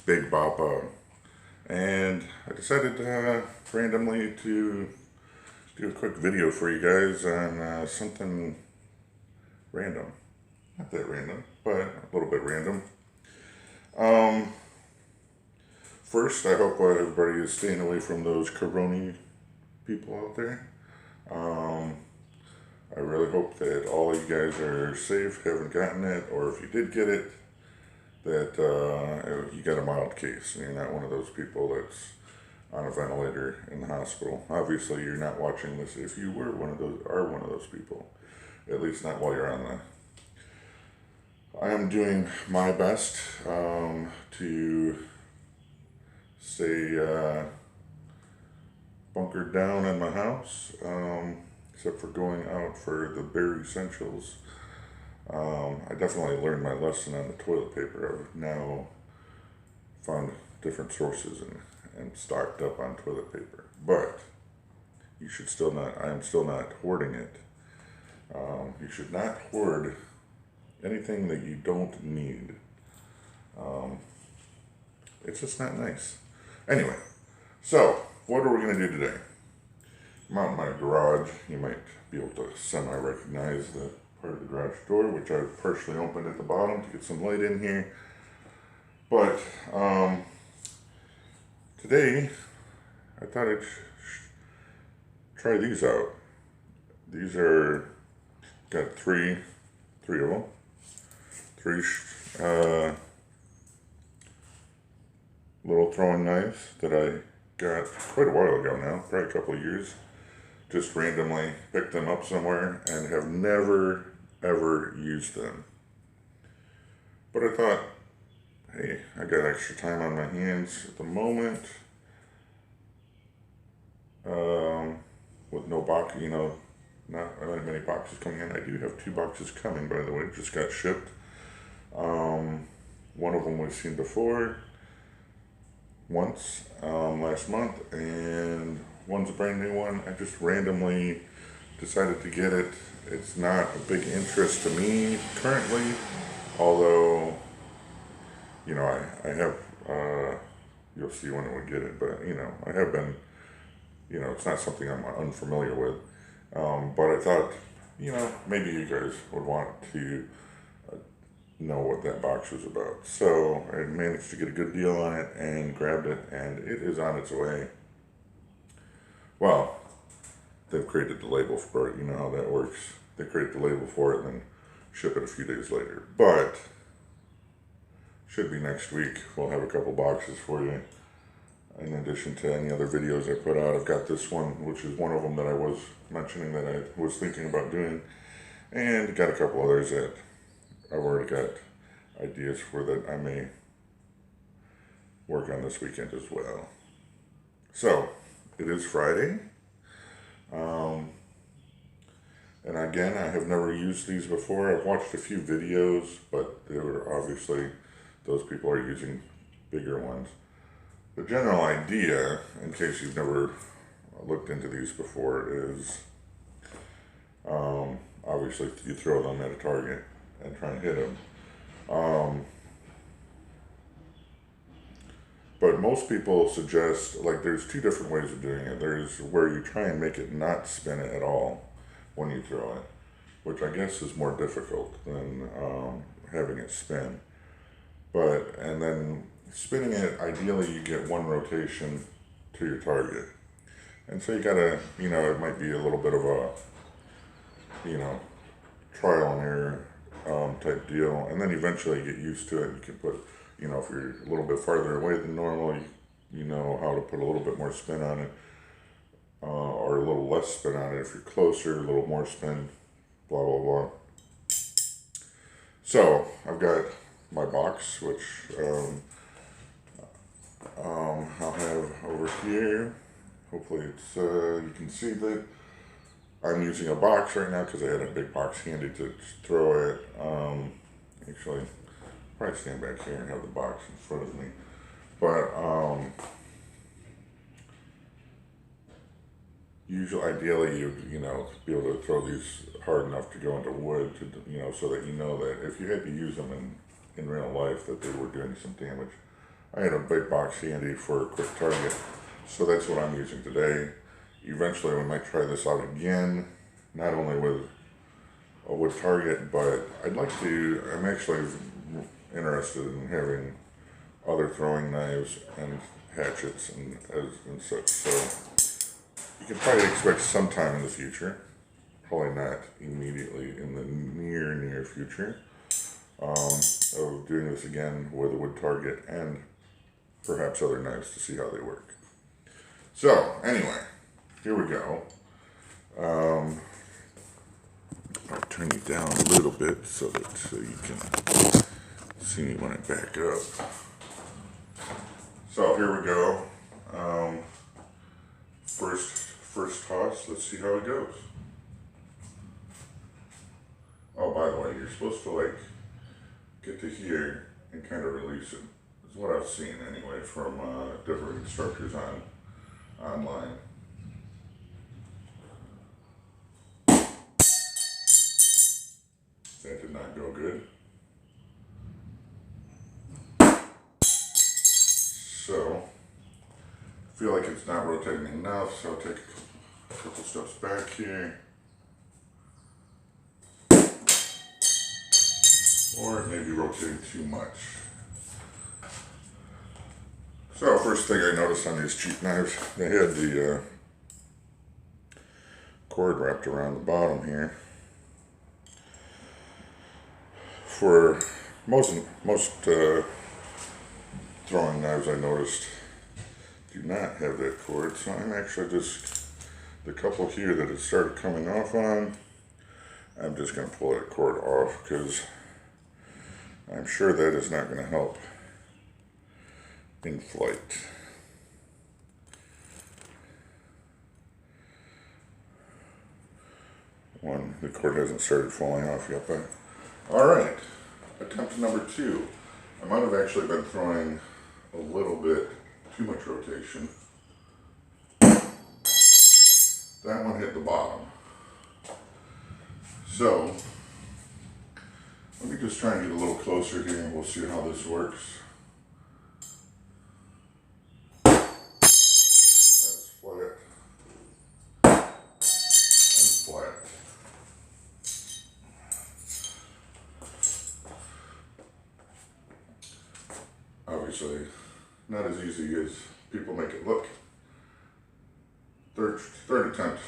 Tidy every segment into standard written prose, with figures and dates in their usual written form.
Big Boppa, and I decided randomly to do a quick video for you guys on something random. Not that random, but a little bit random. First, I hope everybody is staying away from those corona people out there. I really hope that all of you guys are safe, haven't gotten it, or if you did get it, that you got a mild case and you're not one of those people that's on a ventilator in the hospital. Obviously, you're not watching this if you were one of those people, at least not while you're on the. I am doing my best to stay bunkered down in my house, except for going out for the bare essentials. I definitely learned my lesson on the toilet paper. I've now found different sources and stocked up on toilet paper. But you should still not, I am still not hoarding it. You should not hoard anything that you don't need. It's just not nice. Anyway, so what are we going to do today? I'm out in my garage. You might be able to semi-recognize the part of the garage door, which I've partially opened at the bottom to get some light in here. But today, I thought I'd try these out. These are, got three of them. Three little throwing knives that I got quite a while ago now, probably a couple of years. Just randomly picked them up somewhere and have never ever used them. But I thought, hey, I got extra time on my hands at the moment, with no box, not many boxes coming in. I do have 2 boxes coming, by the way, just got shipped. One of them we've seen before once last month, and one's a brand new one. I just randomly decided to get it. It's not a big interest to me currently, although, I have, you'll see when we get it, but, I have been, it's not something I'm unfamiliar with. But I thought, maybe you guys would want to know what that box was about. So I managed to get a good deal on it and grabbed it, and it is on its way. Well, they've created the label for it. You know how that works. They create the label for it and then ship it a few days later. But should be next week. We'll have a couple boxes for you. In addition to any other videos I put out, I've got this one, which is one of them that I was mentioning that I was thinking about doing, and got a couple others that I've already got ideas for that I may work on this weekend as well. So, it is Friday. And again, I have never used these before. I've watched a few videos, but they were obviously, those people are using bigger ones. The general idea, in case you've never looked into these before, is obviously you throw them at a target and try and hit them. But most people suggest, there's 2 different ways of doing it. There's where you try and make it not spin it at all when you throw it, which I guess is more difficult than having it spin. And then spinning it, ideally you get 1 rotation to your target. And so you gotta, it might be a little bit of a, trial and error type deal. And then eventually you get used to it. You can put, if you're a little bit farther away than normal, you know how to put a little bit more spin on it, or a little less spin on it. If you're closer, a little more spin, blah, blah, blah. So I've got my box, which I'll have over here. Hopefully it's, you can see that I'm using a box right now because I had a big box handy to throw it. Actually, probably stand back here and have the box in front of me. But usually, ideally, you be able to throw these hard enough to go into wood to, so that that if you had to use them in real life, that they were doing some damage. I had a big box handy for a quick target, so that's what I'm using today. Eventually we might try this out again, not only with a wood target, but I'm actually interested in having other throwing knives and hatchets and such, so you can probably expect sometime in the future, probably not immediately in the near future, of doing this again with a wood target and perhaps other knives to see how they work. So anyway, here we go. I'll turn you down a little bit so you can see me when I back up. So here we go. First toss, let's see how it goes. Oh, by the way, you're supposed to like get to here and kind of release it. That's what I've seen anyway from different instructors online. That did not go good. So, I feel like it's not rotating enough, so I'll take a couple steps back here. Or it may be rotating too much. So, first thing I noticed on these cheap knives, they had the cord wrapped around the bottom here. For most throwing knives, I noticed do not have that cord, so I'm actually just, the couple here that it started coming off on, I'm just going to pull that cord off because I'm sure that is not going to help in flight. One, the cord hasn't started falling off yet, but alright, attempt number 2. I might have actually been throwing a little bit too much rotation. That one hit the bottom. So, let me just try and get a little closer here and we'll see how this works. That's flat. And flat. Obviously, not as easy as people make it look. Third attempt.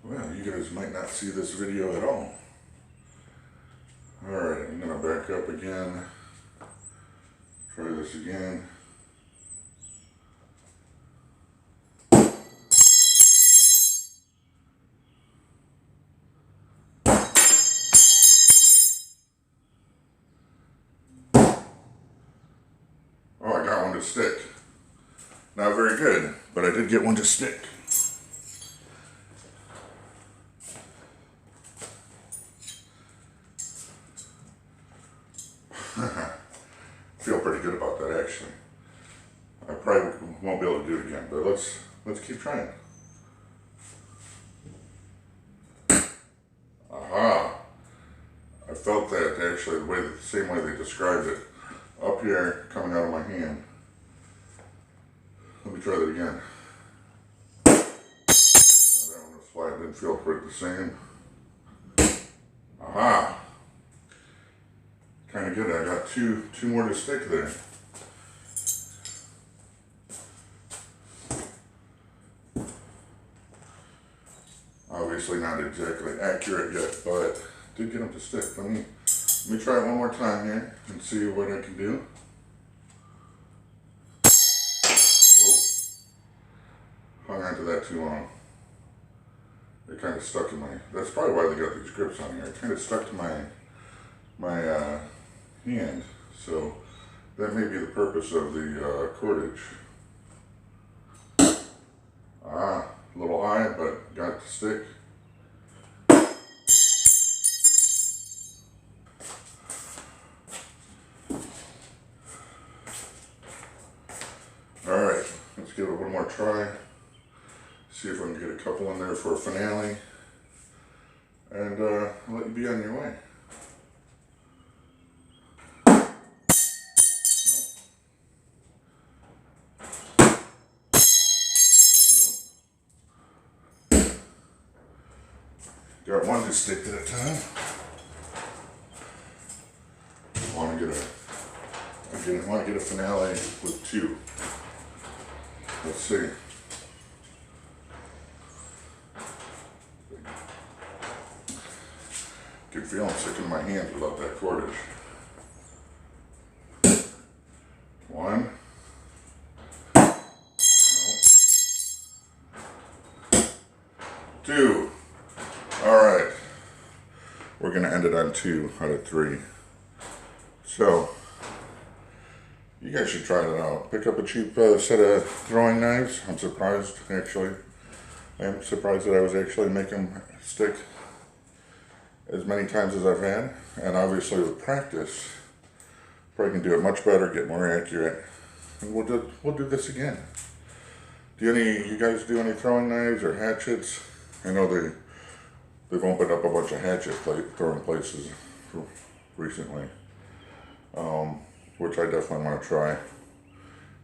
Well, you guys might not see this video at all. Alright, I'm going to back up again. Try this again. Oh, I got one to stick. Not very good, but I did get one to stick. Feel pretty good about that actually. I probably won't be able to do it again, but let's keep trying. Aha! I felt that actually the same way they described it. Up here, coming out of my hand. Let me try that again. That one was flat, didn't feel quite the same. Aha! Kind of good. I got two more to stick there. Obviously not exactly accurate yet, but did get them to stick. Let me try it one more time here and see what I can do. Oh, hung on to that too long. It kind of stuck in my, that's probably why they got these grips on here. It kind of stuck to my hand, so that may be the purpose of the cordage. A little high, but got to stick. more try. See if I can get a couple in there for a finale. And I'll let you be on your way. Got one to stick at a time. I want to get a finale with two. Let's see. Good feeling sick in my hands without that cordage. One. No. Two. Alright. We're going to end it on 2 out of 3. So, you guys should try that out. Pick up a cheap set of throwing knives. I'm surprised, actually. I am surprised that I was actually making them stick as many times as I've had. And obviously with practice, probably can do it much better, get more accurate. And we'll do this again. Do you guys do any throwing knives or hatchets? I know they've opened up a bunch of hatchet throwing places recently. Which I definitely want to try,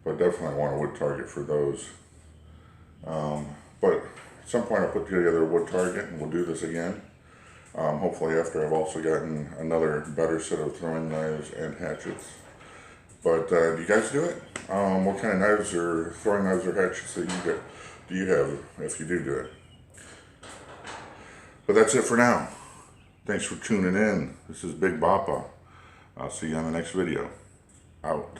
but definitely want a wood target for those. But at some point I'll put together a wood target and we'll do this again. Hopefully after I've also gotten another better set of throwing knives and hatchets. But do you guys do it? What kind of knives or throwing knives or hatchets that do you have if you do it? But that's it for now. Thanks for tuning in. This is Big Bappa. I'll see you on the next video. Out.